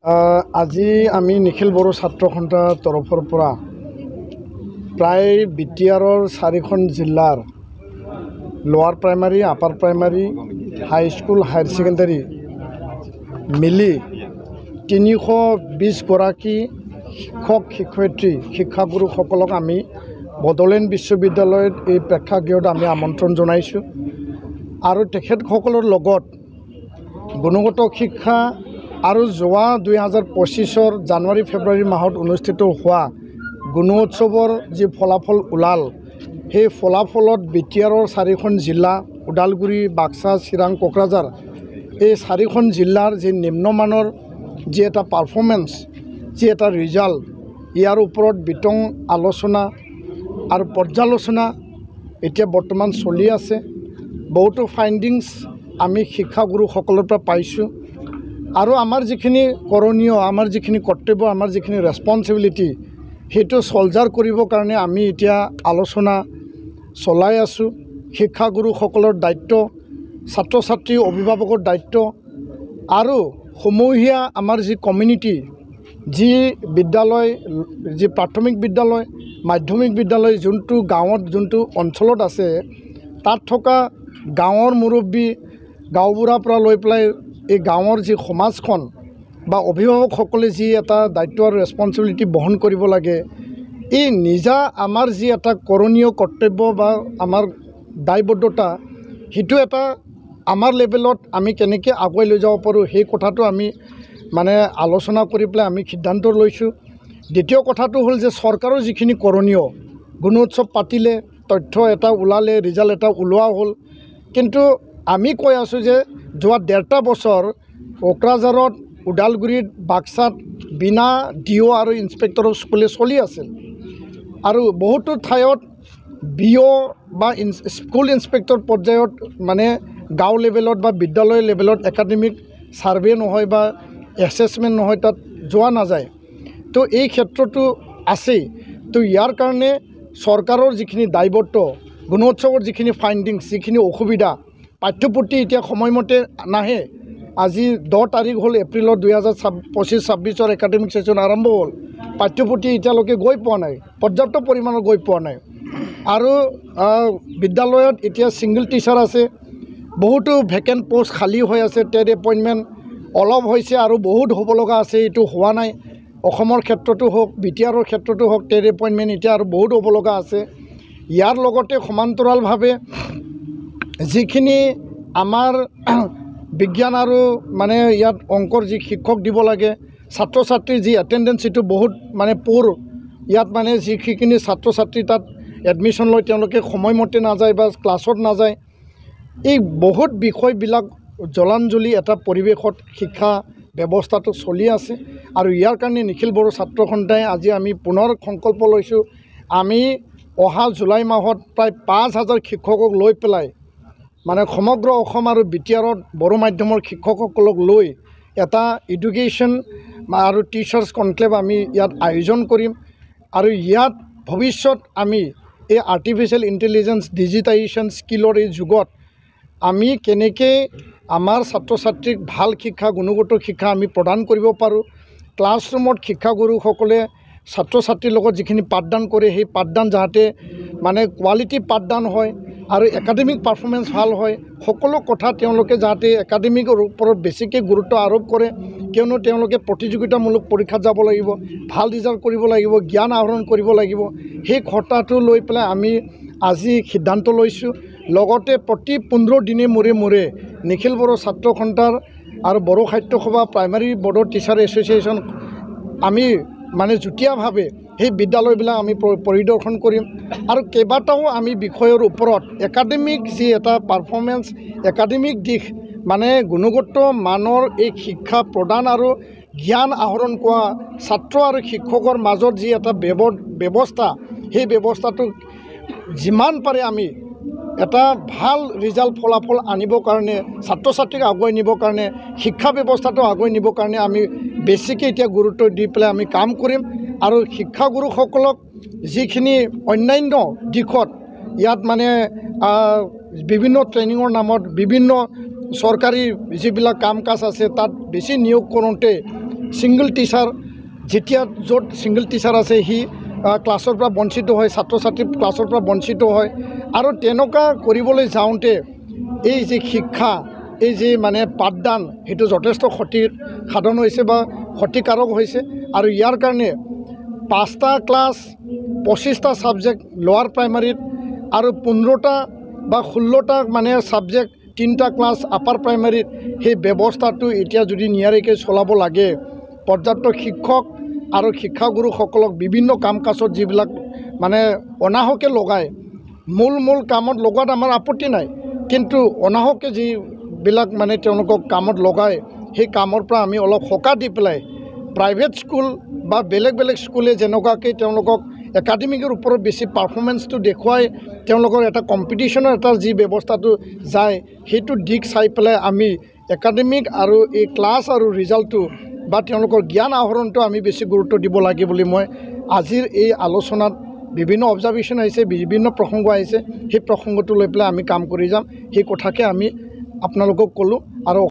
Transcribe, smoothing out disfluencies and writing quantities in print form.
আজি আমি নিখিল বড়ো ছাত্ৰ সন্থাৰ তৰফৰ পৰা প্ৰায় বিটিআৰৰ 4খন জিলাৰ লোৱাৰ primary upper primary high school higher secondary মিলি 320 গৰাকী শিক্ষক শিক্ষয়িত্ৰী শিক্ষাগুৰুসকলক আমি বড়োলেণ্ড বিশ্ববিদ্যালয়ত এই প্ৰেক্ষাগৃহত আমি আমন্ত্ৰণ জনাইছোঁ আৰু তেখেতসকলৰ লগত গুণগত শিক্ষা আৰু যোৱা 2025 জানুৱাৰী ফেব্ৰুৱাৰী মাহত অনুষ্ঠিত হোৱা গুণোৎসৱৰ যি ফলাফল ওলাল সেই ফলাফলত বিটিআৰৰ 4খন জিলা ওদালগুৰি বাক্সা চিৰাং কোকৰাঝাৰ এই 4খন জিলাৰ যি নিম্নমানৰ যি এটা পাৰফৰ্মেন্স যি এটা ৰিজাল্ট ইয়াৰ ওপৰত বিতং আলোচনা আৰু পৰ্যালোচনা এতিয়া বৰ্তমান চলি আছে বহুতো ফাইণ্ডিংছ আমি শিক্ষাগুৰুসকলৰ পৰা পাইছোঁ আৰু আমাৰ যিখিনি কৰণীয় আমাৰ যিখিনি কৰ্তব্য আমাৰ যিখিনি ৰেছপন্সিবিলিটি সেইটো সলজাৰ কৰিবৰ কাৰণে আমি এতিয়া আলোচনা চলাই আছোঁ শিক্ষাগুৰুসকলৰ দায়িত্ব ছাত্ৰ ছাত্ৰী অভিভাৱকৰ দায়িত্ব আৰু সমূহীয়া আমাৰ যি কমিউনিটি যি বিদ্যালয় যি প্ৰাথমিক বিদ্যালয় মাধ্যমিক বিদ্যালয় যোনটো গাঁৱত যোনটো অঞ্চলত আছে তাত থকা গাঁৱৰ মুৰব্বী গাঁওবুঢ়াৰ পৰা লৈ পেলাই এই গাঁৱৰ যি সমাজখন বা অভিভাৱকসকলে যি এটা দায়িত্ব আৰু ৰেছপন্সিবিলিটি বহন কৰিব লাগে এই নিজা আমাৰ যি এটা কৰণীয় কৰ্তব্য বা আমাৰ দায়বদ্ধতা সেইটো এটা আমাৰ লেভেলত আমি কেনেকৈ আগুৱাই লৈ যাব পাৰোঁ সেই কথাটো আমি মানে আলোচনা কৰি পেলাই আমি সিদ্ধান্ত লৈছোঁ দ্বিতীয় কথাটো হ'ল যে চৰকাৰৰ যিখিনি কৰণীয় গুণোৎসৱ পাতিলে তথ্য এটা ওলালে ৰিজাল্ট এটা ওলোৱা হ'ল কিন্তু আমি কৈ আছোঁ যে যোৱা 1.5 বছৰ কোকৰাঝাৰত ওদালগুৰিত বাক্সাত বিনা ডিঅ' আৰু ইনস্পেক্টৰৰ স্কুলে চলি আছিল আৰু বহুতো ঠাইত বিঅ' বা স্কুল ইনস্পেক্টৰ পৰ্যায়ত মানে গাঁও লেভেলত বা বিদ্যালয় লেভেলত একাডেমিক ছাৰ্ভে নহয় বা এছেছমেণ্ট নহয় তাত যোৱা নাযায় তো এই ক্ষেত্ৰটো আছেই তো ইয়াৰ কাৰণে চৰকাৰৰ যিখিনি দায়বদ্ধ গুণোৎসৱৰ যিখিনি ফাইণ্ডিংছ যিখিনি অসুবিধা পাঠ্যপুথি এতিয়া সময়মতে নাহে আজি 10 তাৰিখ হ'ল এপ্ৰিলত 2025-26 একাডেমিক ছেশ্যন আৰম্ভ হ'ল পাঠ্যপুথি এতিয়ালৈকে গৈ পোৱা নাই পৰ্যাপ্ত পৰিমাণৰ গৈ পোৱা নাই আৰু বিদ্যালয়ত এতিয়া ছিংগল টিচাৰ আছে বহুতো ভেকেণ্ট পোষ্ট খালী হৈ আছে টেট এপইণ্টমেণ্ট অলপ হৈছে আৰু বহুত হ'ব লগা আছে এইটো হোৱা নাই অসমৰ ক্ষেত্ৰতো হওক বিটিআৰৰ ক্ষেত্ৰতো হওক টেট এপইণ্টমেণ্ট এতিয়া আৰু বহুত হ'ব লগা আছে ইয়াৰ লগতে সমান্তৰালভাৱে যিখিনি আমাৰ বিজ্ঞান আৰু মানে ইয়াত অংকৰ যি শিক্ষক দিব লাগে ছাত্ৰ ছাত্ৰীৰ যি এটেণ্ডেঞ্চ সেইটো বহুত মানে পুৰ ইয়াত মানে যিখিনি ছাত্ৰ ছাত্ৰী তাত এডমিশ্যন লয় তেওঁলোকে সময়মতে নাযায় বা ক্লাছত নাযায় এই বহুত বিষয়বিলাক জলাঞ্জলি এটা পৰিৱেশত শিক্ষা ব্যৱস্থাটো চলি আছে আৰু ইয়াৰ কাৰণে নিখিল বড়ো ছাত্ৰ সন্থাই আজি আমি পুনৰ সংকল্প লৈছোঁ আমি অহা জুলাই মাহত প্ৰায় 5,000 শিক্ষকক লৈ পেলাই মানে সমগ্ৰ অসম আৰু বিটিআৰত বড়ো মাধ্যমৰ শিক্ষকসকলক লৈ এটা এডুকেশ্যন আৰু টিচাৰ্ছ কনক্লেভ আমি ইয়াত আয়োজন কৰিম আৰু ইয়াত ভৱিষ্যত আমি এই আৰ্টিফিচিয়েল ইণ্টেলিজেঞ্চ ডিজিটাইজেশ্যন স্কিলৰ এই যুগত আমি কেনেকৈ আমাৰ ছাত্ৰ ছাত্ৰীক ভাল শিক্ষা গুণগত শিক্ষা আমি প্ৰদান কৰিব পাৰোঁ ক্লাছৰুমত শিক্ষাগুৰুসকলে ছাত্ৰ ছাত্ৰীৰ লগত যিখিনি পাঠদান কৰে সেই পাঠদান যাতে মানে কোৱালিটি পাঠদান হয় আৰু একাডেমিক পাৰফৰ্মেঞ্চ ভাল হয় সকলো কথা তেওঁলোকে যাতে একাডেমিকৰ ওপৰত বেছিকৈ গুৰুত্ব আৰোপ কৰে কিয়নো তেওঁলোকে প্ৰতিযোগিতামূলক পৰীক্ষাত যাব লাগিব ভাল ৰিজাল্ট কৰিব লাগিব জ্ঞান আহৰণ কৰিব লাগিব সেই কথাটো লৈ পেলাই আমি আজি সিদ্ধান্ত লৈছোঁ লগতে প্ৰতি 15 দিনে মূৰে মূৰে নিখিল বড়ো ছাত্ৰ সন্থাৰ আৰু বড়ো সাহিত্য সভা প্ৰাইমাৰী বড়ো টিচাৰ এছ'চিয়েশ্যন আমি মানে যুটীয়াভাৱে সেই বিদ্যালয়বিলাক আমি পৰিদৰ্শন কৰিম আৰু কেইবাটাও আমি বিষয়ৰ ওপৰত একাডেমিক যি এটা পাৰফৰ্মেঞ্চ একাডেমিক দিশ মানে গুণগত মানৰ এই শিক্ষা প্ৰদান আৰু জ্ঞান আহৰণ কৰা ছাত্ৰ আৰু শিক্ষকৰ মাজত যি এটা ব্যৱস্থা সেই ব্যৱস্থাটো যিমান পাৰে আমি এটা ভাল ৰিজাল্ট ফলাফল আনিবৰ কাৰণে ছাত্ৰ ছাত্ৰীক আগুৱাই নিবৰ কাৰণে শিক্ষা ব্যৱস্থাটো আগুৱাই নিবৰ কাৰণে আমি বেছিকৈ এতিয়া গুৰুত্ব দি পেলাই আমি কাম কৰিম আৰু শিক্ষাগুৰুসকলক যিখিনি অন্যান্য দিশত ইয়াত মানে বিভিন্ন ট্ৰেইনিঙৰ নামত বিভিন্ন চৰকাৰী যিবিলাক কাম কাজ আছে তাত বেছি নিয়োগ কৰোঁতে ছিংগল টিচাৰ যেতিয়া য'ত ছিংগল টিচাৰ আছে সি ক্লাছৰ পৰা বঞ্চিত হয়, ছাত্ৰ ছাত্ৰী ক্লাছৰ পৰা বঞ্চিত হয়। আৰু তেনেকুৱা কৰিবলৈ যাওঁতে এই যে শিক্ষা, এই যে মানে পাঠদান, সেইটো যথেষ্ট ক্ষতিৰ সাধন হৈছে বা ক্ষতিকাৰক হৈছে। আৰু ইয়াৰ কাৰণে 5টা ক্লাছ 25টা ছাবজেক্ট লোৱাৰ প্ৰাইমাৰীত আৰু 15টা বা 16টা মানে ছাবজেক্ট 3টা ক্লাছ আপাৰ প্ৰাইমাৰীত সেই ব্যৱস্থাটো এতিয়া যদি নিয়াৰিকৈ চলাব লাগে, পৰ্যাপ্ত শিক্ষক আৰু শিক্ষাগুৰুসকলক বিভিন্ন কাম কাজত যিবিলাক মানে অনাহকে লগায়, মূল কামত লগোৱাত আমাৰ আপত্তি নাই, কিন্তু অনাহকে যিবিলাক মানে তেওঁলোকক কামত লগায় সেই কামৰ পৰা আমি অলপ সকাহ দি পেলাই প্ৰাইভেট স্কুল বা বেলেগ স্কুলে যেনেকুৱাকৈ তেওঁলোকক একাডেমিকৰ ওপৰত বেছি পাৰফৰ্মেঞ্চটো দেখুৱাই তেওঁলোকৰ এটা কম্পিটিশ্যনৰ এটা যি ব্যৱস্থাটো যায়, সেইটো দিশ চাই পেলাই আমি একাডেমিক আৰু এই ক্লাছ আৰু ৰিজাল্টটো বা তেওঁলোকৰ জ্ঞান আহৰণটো আমি বেছি গুৰুত্ব দিব লাগে বুলি মই আজিৰ এই আলোচনাত বিভিন্ন অবজাৰভেশ্যন আহিছে, বিভিন্ন প্ৰসংগ আহিছে, সেই প্ৰসংগটো লৈ পেলাই আমি কাম কৰি যাম, সেই কথাকে আমি আপোনালোকক ক'লোঁ।